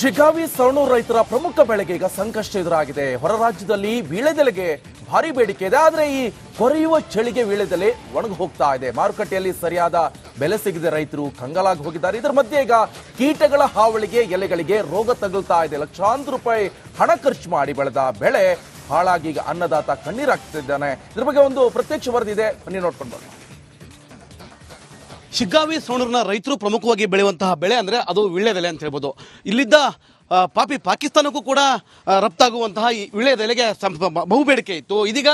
ಶಿಗ್ಗಾವಿ ಸವಣೂರು ರೈತರ ಪ್ರಮುಖ ಬೆಳೆಗೆ ಈಗ ಸಂಕಷ್ಟ ಎದುರಾಗಿದೆ. ಹೊರ ರಾಜ್ಯದಲ್ಲಿ ವೀಳ್ಯದೆಲೆಗೆ ಭಾರಿ ಬೇಡಿಕೆ ಇದೆ. ಆದರೆ ಈ ಕೊರೆಯುವ ಚಳಿಗೆ ವೀಳ್ಯದೆಲೆ ಒಣಗಿ ಹೋಗ್ತಾ ಇದೆ. ಮಾರುಕಟ್ಟೆಯಲ್ಲಿ ಸರಿಯಾದ ಬೆಲೆ ಸಿಗದೆ ರೈತರು ಕಂಗಾಲಾಗಿ ಹೋಗಿದ್ದಾರೆ. ಇದರ ಮಧ್ಯೆ ಈಗ ಕೀಟಗಳ ಹಾವಳಿಗೆ ಎಲೆಗಳಿಗೆ ರೋಗ ತಗುಲ್ತಾ ಇದೆ. ಲಕ್ಷಾಂತರ ರೂಪಾಯಿ ಹಣ ಖರ್ಚು ಮಾಡಿ ಬೆಳೆದ ಬೆಳೆ ಹಾಳಾಗಿ ಈಗ ಅನ್ನದಾತ ಕಣ್ಣೀರಾಗ್ತಿದ್ದಾನೆ. ಇದ್ರ ಬಗ್ಗೆ ಒಂದು ಪ್ರತ್ಯಕ್ಷ ವರದಿ ಇದೆ, ಬನ್ನಿ ನೋಡ್ಕೊಂಡು ಬರೋಣ. ಶಿಗ್ಗಾವಿ ಸವಣೂರಿನ ರೈತರು ಪ್ರಮುಖವಾಗಿ ಬೆಳೆಯುವಂತಹ ಬೆಳೆ ಅಂದರೆ ಅದು ವೀಳ್ಯದೆಲೆ ಅಂತ ಹೇಳ್ಬೋದು. ಇಲ್ಲಿದ್ದ ಪಾಕಿಸ್ತಾನಕ್ಕೂ ಕೂಡ ರಫ್ತಾಗುವಂತಹ ಈ ವೀಳ್ಯದೆಲೆಗೆ ಬಹು ಬೇಡಿಕೆ ಇತ್ತು. ಇದೀಗ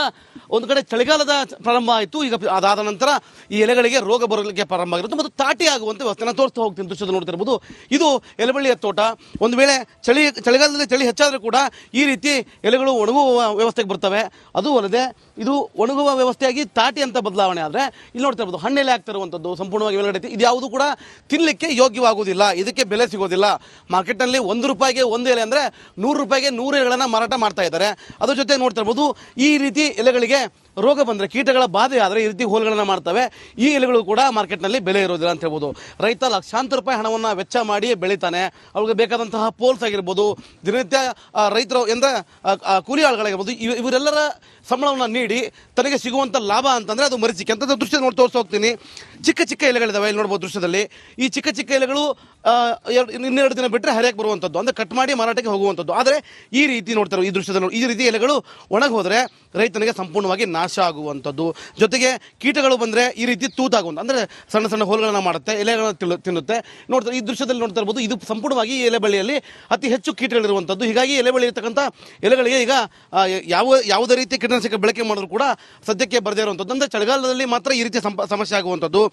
ಒಂದು ಕಡೆ ಚಳಿಗಾಲದ ಪ್ರಾರಂಭ ಆಯಿತು. ಈಗ ಅದಾದ ನಂತರ ಈ ಎಲೆಗಳಿಗೆ ರೋಗ ಬರಲಿಕ್ಕೆ ಪ್ರಾರಂಭ ಆಗಿರುತ್ತೆ ಮತ್ತು ತಾಟಿ ಆಗುವಂತೆ ವ್ಯವಸ್ಥೆನ ತೋರಿಸ್ತಾ ಹೋಗ್ತೀನಿ. ದೃಶ್ಯದಲ್ಲಿ ನೋಡ್ತಿರ್ಬೋದು, ಇದು ಎಲೆಬಳ್ಳಿಯ ತೋಟ. ಒಂದು ವೇಳೆ ಚಳಿಗಾಲದಲ್ಲಿ ಚಳಿ ಹೆಚ್ಚಾದರೂ ಕೂಡ ಈ ರೀತಿ ಎಲೆಗಳು ಒಣಗುವ ವ್ಯವಸ್ಥೆಗೆ ಬರ್ತವೆ. ಅದು ಅಲ್ಲದೆ ಇದು ಒಣಗುವ ವ್ಯವಸ್ಥೆಯಾಗಿ ತಾಟಿ ಅಂತ ಬದಲಾವಣೆ ಆದರೆ ಇಲ್ಲಿ ನೋಡ್ತಾ ಇರ್ಬೋದು ಹಣ್ಣೆಲೆ ಆಗ್ತಿರುವಂಥದ್ದು ಸಂಪೂರ್ಣವಾಗಿ ಮೇಲ್ಗಡೆ ಇದು ಯಾವುದು ಕೂಡ ತಿನ್ನಲಿಕ್ಕೆ ಯೋಗ್ಯವಾಗುವುದಿಲ್ಲ. ಇದಕ್ಕೆ ಬೆಲೆ ಸಿಗೋದಿಲ್ಲ. ಮಾರ್ಕೆಟ್ನಲ್ಲಿ ₹1 ಒಂದು ಎಲೆ ಅಂದರೆ ₹100 100 ಎಲೆಗಳನ್ನು ಮಾರಾಟ ಮಾಡ್ತಾ ಇದ್ದಾರೆ. ಅದ್ರ ಜೊತೆ ನೋಡ್ತಾ ಇರ್ಬೋದು ಈ ರೀತಿ ಎಲೆಗಳಿಗೆ ರೋಗ ಬಂದರೆ ಕೀಟಗಳ ಬಾಧೆ ಆದರೆ ಈ ರೀತಿ ಹೋಲ್ಗಳನ್ನು ಮಾಡ್ತವೆ. ಈ ಎಲೆಗಳು ಕೂಡ ಮಾರ್ಕೆಟ್ನಲ್ಲಿ ಬೆಲೆ ಇರೋದಿಲ್ಲ ಅಂತ ಹೇಳ್ಬೋದು. ರೈತ ಲಕ್ಷಾಂತರ ರೂಪಾಯಿ ಹಣವನ್ನು ವೆಚ್ಚ ಮಾಡಿ ಬೆಳೀತಾನೆ. ಅವ್ರಿಗೆ ಬೇಕಾದಂತಹ ಪೋಲ್ಸ್ ಆಗಿರ್ಬೋದು, ದಿನನಿತ್ಯ ರೈತರು ಎಂದರೆ ಕೂಲಿ ಆಳುಗಳಾಗಿರ್ಬೋದು, ಇವರೆಲ್ಲರ ಸಂಬಳವನ್ನು ನೀಡಿ ತನಗೆ ಸಿಗುವಂಥ ಲಾಭ ಅಂತಂದರೆ ಅದು ಮರೀಚಿಕೆ ಅಂತ ದೃಶ್ಯ ತೋರಿಸಿ ಹೋಗ್ತೀನಿ. ಚಿಕ್ಕ ಚಿಕ್ಕ ಎಲೆಗಳಿದ್ದಾವೆ, ಇಲ್ಲಿ ನೋಡ್ಬೋದು ದೃಶ್ಯದಲ್ಲಿ. ಈ ಚಿಕ್ಕ ಚಿಕ್ಕ ಎಲೆಗಳು ಇನ್ನೆರಡು ದಿನ ಬಿಟ್ಟರೆ ಹರಿಯಕ್ಕೆ ಬರುವಂಥದ್ದು, ಅಂದರೆ ಕಟ್ ಮಾಡಿ ಮಾರಾಟಕ್ಕೆ ಹೋಗುವಂಥದ್ದು. ಆದರೆ ಈ ರೀತಿ ನೋಡ್ತಾರೆ ಈ ದೃಶ್ಯದಲ್ಲಿ ಈ ರೀತಿ ಎಲೆಗಳು ಒಣಗಿ ಹೋದರೆ ರೈತನಿಗೆ ಸಂಪೂರ್ಣವಾಗಿ ನಾಶ ಆಗುವಂಥದ್ದು. ಜೊತೆಗೆ ಕೀಟಗಳು ಬಂದರೆ ಈ ರೀತಿ ತೂತಾಗುವಂಥ ಅಂದರೆ ಸಣ್ಣ ಸಣ್ಣ ಹೋಲ್ಗಳನ್ನು ಮಾಡುತ್ತೆ, ಎಲೆಗಳನ್ನು ತಿನ್ನುತ್ತೆ. ನೋಡ್ತಾರೆ ಈ ದೃಶ್ಯದಲ್ಲಿ ನೋಡ್ತಾ ಇರ್ಬೋದು, ಇದು ಸಂಪೂರ್ಣವಾಗಿ ಈ ಎಲೆ ಬಳ್ಳಿಯಲ್ಲಿ ಅತಿ ಹೆಚ್ಚು ಕೀಟಗಳಿರುವಂಥದ್ದು. ಹೀಗಾಗಿ ಎಲೆ ಬಳ್ಳಿ ಇರ್ತಕ್ಕಂಥ ಎಲೆಗಳಿಗೆ ಈಗ ಯಾವುದೇ ರೀತಿ ಕೀಟನಾಶಕ ಬಳಕೆ ಮಾಡಿದ್ರು ಕೂಡ ಸದ್ಯಕ್ಕೆ ಬರದೇ ಇರುವಂಥದ್ದು. ಅಂದರೆ ಚಳಿಗಾಲದಲ್ಲಿ ಮಾತ್ರ ಈ ರೀತಿ ಸಮಸ್ಯೆ ಆಗುವಂಥದ್ದು.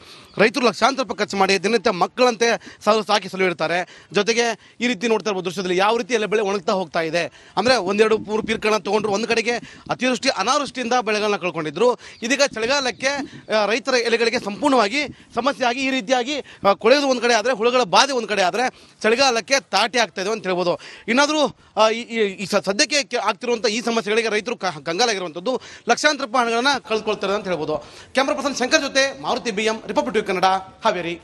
ರೈತರು ಲಕ್ಷಾಂತರ ರೂಪಾಯಿ ಖರ್ಚು ಮಾಡಿ ದಿನನಿತ್ಯ ಮಕ್ಕಳಂತೆ ಸಾಕಿ ಸಲುಹಿರ್ತಾರೆ. ಜೊತೆಗೆ ಈ ರೀತಿ ನೋಡ್ತಾ ಇರ್ಬೋದು ದೃಶ್ಯದಲ್ಲಿ ಯಾವ ರೀತಿ ಎಲೆ ಬೆಳೆ ಒಣಗ್ತಾ ಹೋಗ್ತಾ ಇದೆ. ಅಂದರೆ 1-2-3 ಪೀರ್ಗಳನ್ನ ತೊಗೊಂಡ್ರು. ಒಂದು ಕಡೆಗೆ ಅತಿವೃಷ್ಟಿ ಅನಾವೃಷ್ಟಿಯಿಂದ ಬೆಳೆಗಳನ್ನ ಕಳ್ಕೊಂಡಿದ್ರು. ಇದೀಗ ಚಳಿಗಾಲಕ್ಕೆ ರೈತರ ಎಲೆಗಳಿಗೆ ಸಂಪೂರ್ಣವಾಗಿ ಸಮಸ್ಯೆ ಆಗಿ ಈ ರೀತಿಯಾಗಿ ಕೊಳೆಯೋದು ಒಂದು ಕಡೆ ಆದರೆ, ಹುಳುಗಳ ಬಾಧೆ ಒಂದು ಕಡೆ ಆದರೆ ಚಳಿಗಾಲಕ್ಕೆ ತಾಟಿ ಆಗ್ತಾ ಇದೆ ಅಂತ ಹೇಳ್ಬೋದು. ಇನ್ನಾದರೂ ಈ ಸದ್ಯಕ್ಕೆ ಆಗ್ತಿರುವಂಥ ಈ ಸಮಸ್ಯೆಗಳಿಗೆ ರೈತರು ಕಂಗಾಲಾಗಿರುವಂಥದ್ದು, ಲಕ್ಷಾಂತರ ರೂಪಾಯಿ ಹಣಗಳನ್ನು ಕಳ್ಕೊಳ್ತಾರೆ ಅಂತ ಹೇಳ್ಬೋದು. ಕ್ಯಾಮ್ರಾ ಪರ್ಸನ್ ಶಂಕರ್ ಜೊತೆ ಮಾರುತಿ BM, ರಿಪಬ್ಲಿಕ್ ಕನ್ನಡ, ಹಾವೇರಿ.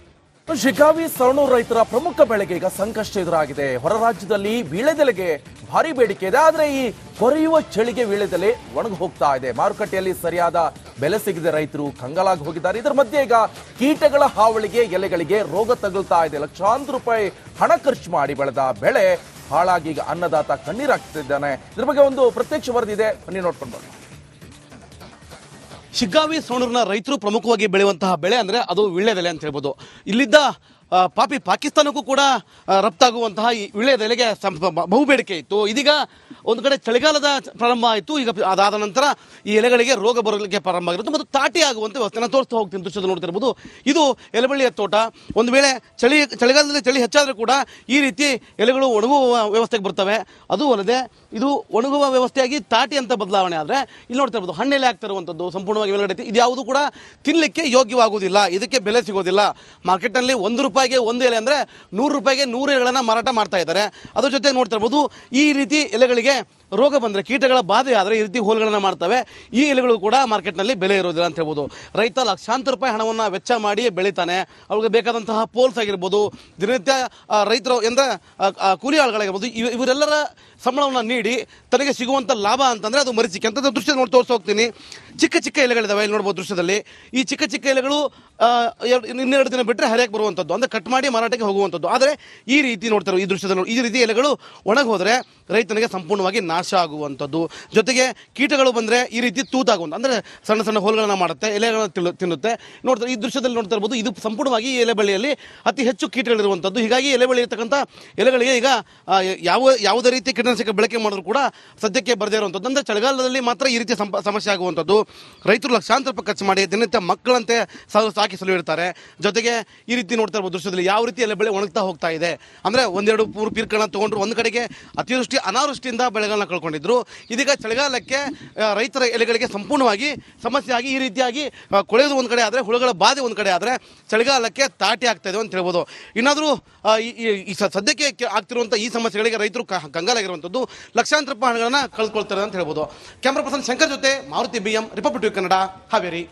ಶಿಗ್ಗಾವಿ ಸವಣೂರು ರೈತರ ಪ್ರಮುಖ ಬೆಳೆಗೆ ಈಗ ಸಂಕಷ್ಟ ಎದುರಾಗಿದೆ. ಹೊರ ರಾಜ್ಯದಲ್ಲಿ ವೀಳ್ಯದೆಲೆಗೆ ಭಾರಿ ಬೇಡಿಕೆ ಇದೆ. ಆದರೆ ಈ ಕೊರೆಯುವ ಚಳಿಗೆ ವೀಳ್ಯದೆಲೆ ಒಣಗಿ ಹೋಗ್ತಾ ಇದೆ. ಮಾರುಕಟ್ಟೆಯಲ್ಲಿ ಸರಿಯಾದ ಬೆಲೆ ಸಿಗದೆ ರೈತರು ಕಂಗಾಲಾಗಿ ಹೋಗಿದ್ದಾರೆ. ಇದರ ಮಧ್ಯೆ ಈಗ ಕೀಟಗಳ ಹಾವಳಿಗೆ ಎಲೆಗಳಿಗೆ ರೋಗ ತಗುಲ್ತಾ ಇದೆ. ಲಕ್ಷಾಂತರ ರೂಪಾಯಿ ಹಣ ಖರ್ಚು ಮಾಡಿ ಬೆಳೆದ ಬೆಳೆ ಹಾಳಾಗಿ ಈಗ ಅನ್ನದಾತ ಕಣ್ಣೀರಾಗ್ತಿದ್ದಾನೆ. ಇದ್ರ ಬಗ್ಗೆ ಒಂದು ಪ್ರತ್ಯಕ್ಷ ವರದಿ ಇದೆ, ಬನ್ನಿ ನೋಡ್ಕೊಂಡು ಬರೋಣ. ಶಿಗ್ಗಾವಿ ಸವಣೂರಿನ ರೈತರು ಪ್ರಮುಖವಾಗಿ ಬೆಳೆಯುವಂತಹ ಬೆಳೆ ಅಂದರೆ ಅದು ವೀಳ್ಯದೆಲೆ ಅಂತ ಹೇಳ್ಬೋದು. ಇಲ್ಲಿದ್ದ ಪಾಕಿಸ್ತಾನಕ್ಕೂ ಕೂಡ ರಫ್ತಾಗುವಂತಹ ಈ ವೀಳ್ಯದೆಲೆಗೆ ಬಹು ಬೇಡಿಕೆ ಇತ್ತು. ಇದೀಗ ಒಂದು ಕಡೆ ಚಳಿಗಾಲದ ಪ್ರಾರಂಭ ಆಯಿತು. ಈಗ ಅದಾದ ನಂತರ ಈ ಎಲೆಗಳಿಗೆ ರೋಗ ಬರಲಿಕ್ಕೆ ಪ್ರಾರಂಭ ಆಗಿರುತ್ತೆ ಮತ್ತು ತಾಟಿ ಆಗುವಂತೆ ವ್ಯವಸ್ಥೆನ ತೋರಿಸ್ತಾ ಹೋಗ್ತೀನಿ. ದೃಶ್ಯದಲ್ಲಿ ನೋಡ್ತಿರ್ಬೋದು, ಇದು ಎಲೆಬಳ್ಳಿಯ ತೋಟ. ಒಂದು ವೇಳೆ ಚಳಿಗಾಲದಲ್ಲಿ ಚಳಿ ಹೆಚ್ಚಾದರೂ ಕೂಡ ಈ ರೀತಿ ಎಲೆಗಳು ಒಣಗುವ ವ್ಯವಸ್ಥೆಗೆ ಬರ್ತವೆ. ಅದು ಅಲ್ಲದೆ ಇದು ಒಣಗುವ ವ್ಯವಸ್ಥೆಯಾಗಿ ತಾಟಿ ಅಂತ ಬದಲಾವಣೆ ಆದರೆ ಇಲ್ಲಿ ನೋಡ್ತಾ ಇರ್ಬೋದು ಹಣ್ಣೆಲೆ ಆಗ್ತಿರುವಂಥದ್ದು ಸಂಪೂರ್ಣವಾಗಿ ಮೇಲ್ಗಡೆ ಇದು ಯಾವುದು ಕೂಡ ತಿನ್ನಲಿಕ್ಕೆ ಯೋಗ್ಯವಾಗುವುದಿಲ್ಲ. ಇದಕ್ಕೆ ಬೆಲೆ ಸಿಗೋದಿಲ್ಲ. ಮಾರ್ಕೆಟ್ನಲ್ಲಿ ₹1 ಒಂದು ಎಲೆ ಅಂದರೆ ₹100 100 ಎಲೆಗಳನ್ನು ಮಾರಾಟ ಮಾಡ್ತಾ ಇದ್ದಾರೆ. ಅದ್ರ ಜೊತೆ ನೋಡ್ತಾ ಇರ್ಬೋದು ಈ ರೀತಿ ಎಲೆಗಳಿಗೆ ರೋಗ ಬಂದರೆ ಕೀಟಗಳ ಬಾಧೆ ಆದರೆ ಈ ರೀತಿ ಹೋಲ್ಗಳನ್ನು ಮಾಡ್ತವೆ. ಈ ಎಲೆಗಳು ಕೂಡ ಮಾರ್ಕೆಟ್ನಲ್ಲಿ ಬೆಲೆ ಇರೋದಿಲ್ಲ ಅಂತ ಹೇಳ್ಬೋದು. ರೈತ ಲಕ್ಷಾಂತರ ರೂಪಾಯಿ ಹಣವನ್ನು ವೆಚ್ಚ ಮಾಡಿ ಬೆಳೀತಾನೆ. ಅವ್ರಿಗೆ ಬೇಕಾದಂತಹ ಪೋಲ್ಸ್ ಆಗಿರ್ಬೋದು, ದಿನನಿತ್ಯ ರೈತರು ಎಂದರೆ ಕೂಲಿ ಆಳುಗಳಾಗಿರ್ಬೋದು, ಇವರೆಲ್ಲರ ಸಂಬಳವನ್ನು ನೀಡಿ ತನಗೆ ಸಿಗುವಂಥ ಲಾಭ ಅಂತಂದರೆ ಅದು ಮರೀಚಿಕೆ ಅಂತ ದೃಶ್ಯ ತೋರಿಸಿ ಹೋಗ್ತೀನಿ. ಚಿಕ್ಕ ಚಿಕ್ಕ ಎಲೆಗಳಿದ್ದಾವೆ, ಇಲ್ಲಿ ನೋಡ್ಬೋದು ದೃಶ್ಯದಲ್ಲಿ. ಈ ಚಿಕ್ಕ ಚಿಕ್ಕ ಎಲೆಗಳು ಇನ್ನೆರಡು ದಿನ ಬಿಟ್ಟರೆ ಹರಿಯಕ್ಕೆ ಬರುವಂಥದ್ದು, ಅಂದರೆ ಕಟ್ ಮಾಡಿ ಮಾರಾಟಕ್ಕೆ ಹೋಗುವಂಥದ್ದು. ಆದರೆ ಈ ರೀತಿ ನೋಡ್ತಾರೆ ಈ ದೃಶ್ಯದಲ್ಲಿ ಈ ರೀತಿ ಎಲೆಗಳು ಒಣಗಿ ಹೋದರೆ ರೈತನಿಗೆ ಸಂಪೂರ್ಣವಾಗಿ ನಾಶ ಆಗುವಂಥದ್ದು. ಜೊತೆಗೆ ಕೀಟಗಳು ಬಂದರೆ ಈ ರೀತಿ ತೂತಾಗುವಂಥ ಅಂದರೆ ಸಣ್ಣ ಸಣ್ಣ ಹೋಲ್ಗಳನ್ನು ಮಾಡುತ್ತೆ, ಎಲೆಗಳನ್ನು ತಿನ್ನುತ್ತೆ. ನೋಡ್ತಾರೆ ಈ ದೃಶ್ಯದಲ್ಲಿ ನೋಡ್ತಾ ಇರ್ಬೋದು, ಇದು ಸಂಪೂರ್ಣವಾಗಿ ಈ ಎಲೆ ಬಳ್ಳಿಯಲ್ಲಿ ಅತಿ ಹೆಚ್ಚು ಕೀಟಗಳಿರುವಂಥದ್ದು. ಹೀಗಾಗಿ ಎಲೆ ಬಳ್ಳಿ ಇರ್ತಕ್ಕಂಥ ಎಲೆಗಳಿಗೆ ಈಗ ಯಾವುದೇ ರೀತಿ ಕೀಟನಾಶಕ ಬಳಕೆ ಮಾಡಿದ್ರು ಕೂಡ ಸದ್ಯಕ್ಕೆ ಬರದೇ ಇರುವಂಥದ್ದು. ಅಂದರೆ ಚಳಿಗಾಲದಲ್ಲಿ ಮಾತ್ರ ಈ ರೀತಿ ಸಮಸ್ಯೆ ಆಗುವಂಥದ್ದು. ರೈತರು ಲಕ್ಷಾಂತರ ರೂಪಾಯಿ ಖರ್ಚು ಮಾಡಿ ದಿನನಿತ್ಯ ಮಕ್ಕಳಂತೆ ಸಾಕಿ ಸಲುಹಿರ್ತಾರೆ. ಜೊತೆಗೆ ಈ ರೀತಿ ನೋಡ್ತಾ ಇರ್ಬೋದು ದೃಶ್ಯದಲ್ಲಿ ಯಾವ ರೀತಿ ಎಲೆ ಬೆಳೆ ಒಣಗ್ತಾ ಹೋಗ್ತಾ ಇದೆ. ಅಂದರೆ 1-2-3 ಪೀರ್ಗಳನ್ನ ತೊಗೊಂಡ್ರು. ಒಂದು ಕಡೆಗೆ ಅತಿವೃಷ್ಟಿ ಅನಾವೃಷ್ಟಿಯಿಂದ ಬೆಳೆಗಳನ್ನ ಕಳ್ಕೊಂಡಿದ್ರು. ಇದೀಗ ಚಳಿಗಾಲಕ್ಕೆ ರೈತರ ಎಲೆಗಳಿಗೆ ಸಂಪೂರ್ಣವಾಗಿ ಸಮಸ್ಯೆ ಆಗಿ ಈ ರೀತಿಯಾಗಿ ಕೊಳೆಯೋದು ಒಂದು ಕಡೆ ಆದರೆ, ಹುಳುಗಳ ಬಾಧೆ ಒಂದು ಕಡೆ ಆದರೆ ಚಳಿಗಾಲಕ್ಕೆ ತಾಟಿ ಆಗ್ತಾ ಇದೆ ಅಂತ ಹೇಳ್ಬೋದು. ಇನ್ನಾದರೂ ಈ ಸದ್ಯಕ್ಕೆ ಆಗ್ತಿರುವಂಥ ಈ ಸಮಸ್ಯೆಗಳಿಗೆ ರೈತರು ಕಂಗಾಲಾಗಿರುವಂಥದ್ದು, ಲಕ್ಷಾಂತರ ರೂಪಾಯಿ ಹಣಗಳನ್ನು ಕಳ್ಕೊಳ್ತಾರೆ ಅಂತ ಹೇಳ್ಬೋದು. ಕ್ಯಾಮ್ರಾ ಪರ್ಸನ್ ಶಂಕರ್ ಜೊತೆ ಮಾರುತಿ BM, ರಿಪಬ್ಲಿಕ್ ಕನ್ನಡ, ಹಾವೇರಿ.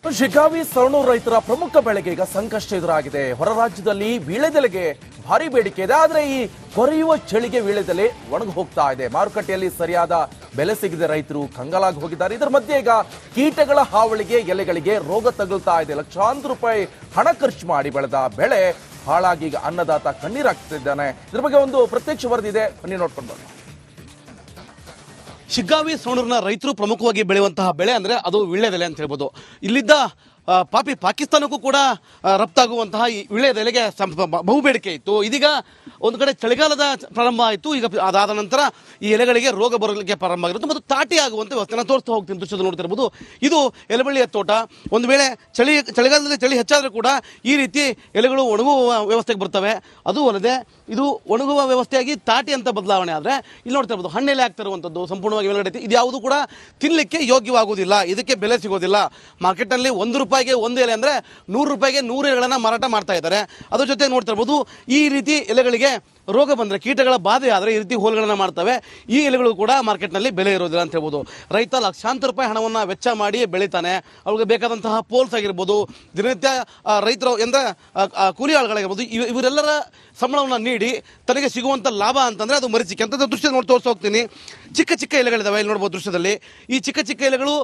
ಶಿಗ್ಗಾವಿ ಸವಣೂರು ರೈತರ ಪ್ರಮುಖ ಬೆಳೆಗೆ ಈಗ ಸಂಕಷ್ಟ ಎದುರಾಗಿದೆ. ಹೊರ ರಾಜ್ಯದಲ್ಲಿ ವೀಳ್ಯದೆಲೆಗೆ ಭಾರಿ ಬೇಡಿಕೆ ಇದೆ, ಆದ್ರೆ ಈ ಕೊರೆಯುವ ಚಳಿಗೆ ವೀಳ್ಯದೆಲೆ ಒಣಗಿ ಹೋಗ್ತಾ ಇದೆ. ಮಾರುಕಟ್ಟೆಯಲ್ಲಿ ಸರಿಯಾದ ಬೆಲೆ ಸಿಗದೆ ರೈತರು ಕಂಗಾಲಾಗಿ ಹೋಗಿದ್ದಾರೆ. ಇದರ ಮಧ್ಯೆ ಈಗ ಕೀಟಗಳ ಹಾವಳಿಗೆ ಎಲೆಗಳಿಗೆ ರೋಗ ತಗುಲ್ತಾ ಇದೆ. ಲಕ್ಷಾಂತರ ರೂಪಾಯಿ ಹಣ ಖರ್ಚು ಮಾಡಿ ಬೆಳೆದ ಬೆಳೆ ಹಾಳಾಗಿ ಈಗ ಅನ್ನದಾತ ಕಣ್ಣೀರಾಗ್ತಿದ್ದಾನೆ. ಇದ್ರ ಬಗ್ಗೆ ಒಂದು ಪ್ರತ್ಯಕ್ಷ ವರದಿ ಇದೆ, ಬನ್ನಿ ನೋಡ್ಕೊಂಡು ಬರೋಣ. ಶಿಗ್ಗಾವಿ ಸವಣೂರಿನ ರೈತರು ಪ್ರಮುಖವಾಗಿ ಬೆಳೆಯುವಂತಹ ಬೆಳೆ ಅಂದ್ರೆ ಅದು ವೀಳ್ಯದೆಲೆ ಅಂತ ಹೇಳ್ಬೋದು. ಇಲ್ಲಿದ್ದ ಪಾಕಿಸ್ತಾನಕ್ಕೂ ಕೂಡ ರಫ್ತಾಗುವಂತಹ ಈ ವೀಳ್ಯದೆಲೆಗೆ ಬಹು ಬೇಡಿಕೆ ಇತ್ತು. ಇದೀಗ ಒಂದು ಕಡೆ ಚಳಿಗಾಲದ ಪ್ರಾರಂಭ ಆಯಿತು. ಈಗ ಅದಾದ ನಂತರ ಈ ಎಲೆಗಳಿಗೆ ರೋಗ ಬರಲಿಕ್ಕೆ ಪ್ರಾರಂಭ ಆಗಿರುತ್ತೆ ಮತ್ತು ತಾಟಿ ಆಗುವಂತೆ ವ್ಯವಸ್ಥೆನ ತೋರಿಸ್ತಾ ಹೋಗ್ತೀನಿ. ದೃಶ್ಯದಲ್ಲಿ ನೋಡ್ತಿರ್ಬೋದು, ಇದು ಎಲೆಬಳ್ಳಿಯ ತೋಟ. ಒಂದು ವೇಳೆ ಚಳಿಗಾಲದಲ್ಲಿ ಚಳಿ ಹೆಚ್ಚಾದರೂ ಕೂಡ ಈ ರೀತಿ ಎಲೆಗಳು ಒಣಗುವ ವ್ಯವಸ್ಥೆಗೆ ಬರ್ತವೆ. ಅದು ಅಲ್ಲದೆ ಇದು ಒಣಗುವ ವ್ಯವಸ್ಥೆಯಾಗಿ ತಾಟಿ ಅಂತ ಬದಲಾವಣೆ ಆದರೆ ಇಲ್ಲಿ ನೋಡ್ತಾ ಇರ್ಬೋದು ಹಣ್ಣೆಲೆ ಆಗ್ತಿರುವಂಥದ್ದು ಸಂಪೂರ್ಣವಾಗಿ ಮೇಲ್ಗಡೆ ಇದು ಯಾವುದು ಕೂಡ ತಿನ್ನಲಿಕ್ಕೆ ಯೋಗ್ಯವಾಗುವುದಿಲ್ಲ. ಇದಕ್ಕೆ ಬೆಲೆ ಸಿಗೋದಿಲ್ಲ. ಮಾರ್ಕೆಟ್ನಲ್ಲಿ ₹1ಗೆ ಒಂದು ಎಲೆ ಅಂದರೆ ₹100ಗೆ 100 ಎಲೆಗಳನ್ನು ಮಾರಾಟ ಮಾಡ್ತಾ ಇದ್ದಾರೆ. ಅದ್ರ ಜೊತೆ ನೋಡ್ತಾ ಇರ್ಬೋದು ಈ ರೀತಿ ಎಲೆಗಳಿಗೆ ರೋಗ ಬಂದರೆ ಕೀಟಗಳ ಬಾಧೆ ಆದರೆ ಈ ರೀತಿ ಹೋಲ್ಗಳನ್ನು ಮಾಡ್ತವೆ. ಈ ಎಲೆಗಳು ಕೂಡ ಮಾರ್ಕೆಟ್ನಲ್ಲಿ ಬೆಲೆ ಇರೋದಿಲ್ಲ ಅಂತ ಹೇಳ್ಬೋದು. ರೈತ ಲಕ್ಷಾಂತರ ರೂಪಾಯಿ ಹಣವನ್ನು ವೆಚ್ಚ ಮಾಡಿ ಬೆಳೀತಾನೆ. ಅವ್ರಿಗೆ ಬೇಕಾದಂತಹ ಪೋಲ್ಸ್ ಆಗಿರ್ಬೋದು, ದಿನನಿತ್ಯ ರೈತರು ಎಂದರೆ ಕೂಲಿ ಆಳುಗಳಾಗಿರ್ಬೋದು, ಇವರೆಲ್ಲರ ಸಂಬಳವನ್ನು ನೀಡಿ ತನಗೆ ಸಿಗುವಂಥ ಲಾಭ ಅಂತಂದರೆ ಅದು ಮರೀಚಿಕೆ ಅಂತ ದೃಶ್ಯ ನೋಡಿ ತೋರಿಸಿ ಹೋಗ್ತೀನಿ. ಚಿಕ್ಕ ಚಿಕ್ಕ ಎಲೆಗಳಿದ್ದಾವೆ, ಇಲ್ಲಿ ನೋಡ್ಬೋದು ದೃಶ್ಯದಲ್ಲಿ. ಈ ಚಿಕ್ಕ ಚಿಕ್ಕ ಎಲೆಗಳು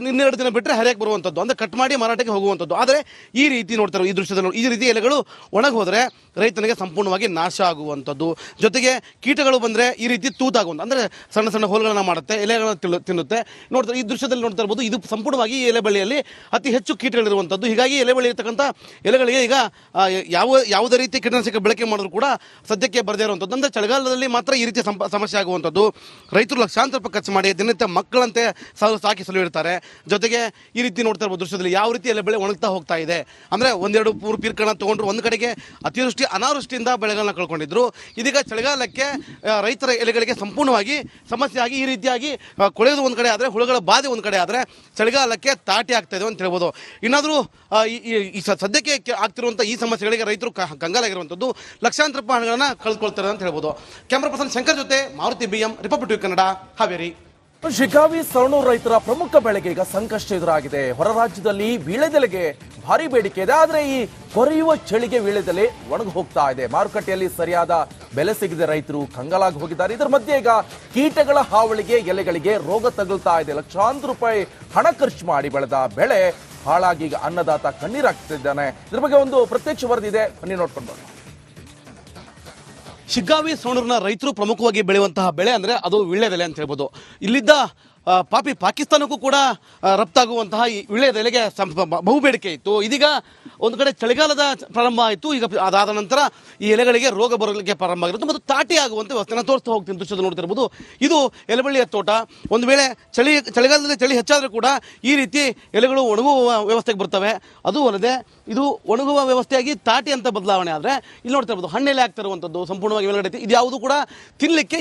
ಇನ್ನೆರಡು ದಿನ ಬಿಟ್ಟರೆ ಹರಿಯಕ್ಕೆ ಬರುವಂಥದ್ದು, ಅಂದರೆ ಕಟ್ ಮಾಡಿ ಮಾರಾಟಕ್ಕೆ ಹೋಗುವಂಥದ್ದು. ಆದರೆ ಈ ರೀತಿ ನೋಡ್ತಾರೆ ಈ ದೃಶ್ಯದಲ್ಲಿ ಈ ರೀತಿ ಎಲೆಗಳು ಒಣಗಿ ಹೋದರೆ ರೈತನಿಗೆ ಸಂಪೂರ್ಣವಾಗಿ ನಾಶ ಆಗುವಂಥದ್ದು. ಜೊತೆಗೆ ಕೀಟಗಳು ಬಂದರೆ ಈ ರೀತಿ ತೂತಾಗುವಂಥ ಅಂದರೆ ಸಣ್ಣ ಸಣ್ಣ ಹೋಲ್ಗಳನ್ನು ಮಾಡುತ್ತೆ, ಎಲೆಗಳನ್ನು ತಿನ್ನುತ್ತೆ. ನೋಡ್ತಾರೆ ಈ ದೃಶ್ಯದಲ್ಲಿ ನೋಡ್ತಾ ಇರ್ಬೋದು, ಇದು ಸಂಪೂರ್ಣವಾಗಿ ಈ ಎಲೆ ಬಳ್ಳಿಯಲ್ಲಿ ಅತಿ ಹೆಚ್ಚು ಕೀಟಗಳಿರುವಂಥದ್ದು. ಹೀಗಾಗಿ ಎಲೆ ಬಳ್ಳಿ ಇರತಕ್ಕಂಥ ಎಲೆಗಳಿಗೆ ಈಗ ಯಾವುದೇ ರೀತಿ ಕೀಟನಾಶಕ ಬಳಕೆ ಮಾಡಿದ್ರು ಕೂಡ ಸದ್ಯಕ್ಕೆ ಬರದೇ ಇರುವಂಥದ್ದು. ಅಂದರೆ ಚಳಿಗಾಲದಲ್ಲಿ ಮಾತ್ರ ಈ ರೀತಿ ಸಮಸ್ಯೆ ಆಗುವಂಥದ್ದು. ರೈತರು ಲಕ್ಷಾಂತರ ರೂಪಾಯಿ ಖರ್ಚು ಮಾಡಿ ದಿನನಿತ್ಯ ಮಕ್ಕಳಂತೆ ಸಾಕಿ ಸಲುಹಿರ್ತಾರೆ. ಜೊತೆಗೆ ಈ ರೀತಿ ನೋಡ್ತಾ ಇರ್ಬೋದು ದೃಶ್ಯದಲ್ಲಿ ಯಾವ ರೀತಿ ಎಲೆ ಬೆಳೆ ಒಣಗ್ತಾ ಹೋಗ್ತಾ ಇದೆ. ಅಂದರೆ ಒಂದೆರಡು ಮೂರು ಪೀರ್ಕನ್ನ ತೊಗೊಂಡ್ರು, ಒಂದು ಕಡೆಗೆ ಅತಿವೃಷ್ಟಿ ಅನಾವೃಷ್ಟಿಯಿಂದ ಬೆಳೆಗಳನ್ನ ಕಳ್ಕೊಂಡಿದ್ರು. ಇದೀಗ ಚಳಿಗಾಲಕ್ಕೆ ರೈತರ ಎಲೆಗಳಿಗೆ ಸಂಪೂರ್ಣವಾಗಿ ಸಮಸ್ಯೆ ಆಗಿ ಈ ರೀತಿಯಾಗಿ ಕೊಳೆಯೋದು ಒಂದು ಕಡೆ ಆದರೆ, ಹುಳುಗಳ ಬಾಧೆ ಒಂದು ಕಡೆ ಆದರೆ ಚಳಿಗಾಲಕ್ಕೆ ತಾಟಿ ಆಗ್ತಾ ಇದೆ ಅಂತ ಹೇಳ್ಬೋದು. ಇನ್ನಾದರೂ ಈ ಸದ್ಯಕ್ಕೆ ಆಗ್ತಿರುವಂಥ ಈ ಸಮಸ್ಯೆಗಳಿಗೆ ರೈತರು ಕಂಗಾಲಾಗಿರುವಂಥದ್ದು, ಲಕ್ಷಾಂತರ ರೂಪಾಯಿ ಹಣಗಳನ್ನು ಕಳ್ಕೊಳ್ತಾರೆ ಅಂತ ಹೇಳ್ಬೋದು. ಕ್ಯಾಮ್ರಾ ಪರ್ಸನ್ ಶಂಕರ್ ಜೊತೆ ಮಾರುತಿ BM, ರಿಪಬ್ಲಿಕ್ ಕನ್ನಡ, ಹಾವೇರಿ. ಶಿಗ್ಗಾವಿ ಸವಣೂರು ರೈತರ ಪ್ರಮುಖ ಬೆಳೆಗೆ ಈಗ ಸಂಕಷ್ಟ ಎದುರಾಗಿದೆ. ಹೊರ ರಾಜ್ಯದಲ್ಲಿ ವೀಳ್ಯದೆಲೆಗೆ ಭಾರಿ ಬೇಡಿಕೆ ಇದೆ, ಆದ್ರೆ ಈ ಕೊರೆಯುವ ಚಳಿಗೆ ವೀಳ್ಯದೆಲೆ ಒಣಗಿ ಹೋಗ್ತಾ ಇದೆ. ಮಾರುಕಟ್ಟೆಯಲ್ಲಿ ಸರಿಯಾದ ಬೆಲೆ ಸಿಗದೆ ರೈತರು ಕಂಗಾಲಾಗಿ ಹೋಗಿದ್ದಾರೆ. ಇದರ ಮಧ್ಯೆ ಈಗ ಕೀಟಗಳ ಹಾವಳಿಗೆ ಎಲೆಗಳಿಗೆ ರೋಗ ತಗುಲ್ತಾ ಇದೆ. ಲಕ್ಷಾಂತರ ರೂಪಾಯಿ ಹಣ ಖರ್ಚು ಮಾಡಿ ಬೆಳೆದ ಬೆಳೆ ಹಾಳಾಗಿ ಈಗ ಅನ್ನದಾತ ಕಣ್ಣೀರಾಗ್ತಿದ್ದಾನೆ. ಇದ್ರ ಬಗ್ಗೆ ಒಂದು ಪ್ರತ್ಯಕ್ಷ ವರದಿ ಇದೆ, ಬನ್ನಿ ನೋಡ್ಕೊಂಡು ಬರೋಣ. ಶಿಗ್ಗಾವಿ ಸವಣೂರಿನ ರೈತರು ಪ್ರಮುಖವಾಗಿ ಬೆಳೆಯುವಂತಹ ಬೆಳೆ ಅಂದರೆ ಅದು ವೀಳ್ಯದೆಲೆ ಅಂತ ಹೇಳ್ಬೋದು. ಇಲ್ಲಿದ್ದ ಪಾಕಿಸ್ತಾನಕ್ಕೂ ಕೂಡ ರಫ್ತಾಗುವಂತಹ ಈ ವೀಳ್ಯದೆಲೆಗೆ ಬಹು ಬೇಡಿಕೆ ಇತ್ತು. ಇದೀಗ ಒಂದು ಕಡೆ ಚಳಿಗಾಲದ ಪ್ರಾರಂಭ ಆಯಿತು. ಈಗ ಅದಾದ ನಂತರ ಈ ಎಲೆಗಳಿಗೆ ರೋಗ ಬರಲಿಕ್ಕೆ ಪ್ರಾರಂಭ ಆಗಿರುತ್ತೆ ಮತ್ತು ತಾಟಿ ಆಗುವಂತೆ ವ್ಯವಸ್ಥೆನ ತೋರಿಸ್ತಾ ಹೋಗ್ತೀನಿ. ದೃಶ್ಯದಲ್ಲಿ ನೋಡ್ತಿರ್ಬೋದು, ಇದು ಎಲೆಬಳ್ಳಿಯ ತೋಟ. ಒಂದು ವೇಳೆ ಚಳಿಗಾಲದಲ್ಲಿ ಚಳಿ ಹೆಚ್ಚಾದರೂ ಕೂಡ ಈ ರೀತಿ ಎಲೆಗಳು ಒಣಗುವ ವ್ಯವಸ್ಥೆಗೆ ಬರ್ತವೆ. ಅದು ಅಲ್ಲದೆ ಇದು ಒಣಗುವ ವ್ಯವಸ್ಥೆಯಾಗಿ ತಾಟಿ ಅಂತ ಬದಲಾವಣೆ ಆದರೆ ಇಲ್ಲಿ ನೋಡ್ತಾ ಇರ್ಬೋದು ಹಣ್ಣೆಲೆ ಆಗ್ತಿರುವಂಥದ್ದು ಸಂಪೂರ್ಣವಾಗಿ ಮೇಲ್ಗಡೆ ಇದು ಯಾವುದು ಕೂಡ ತಿನ್ನಲಿಕ್ಕೆ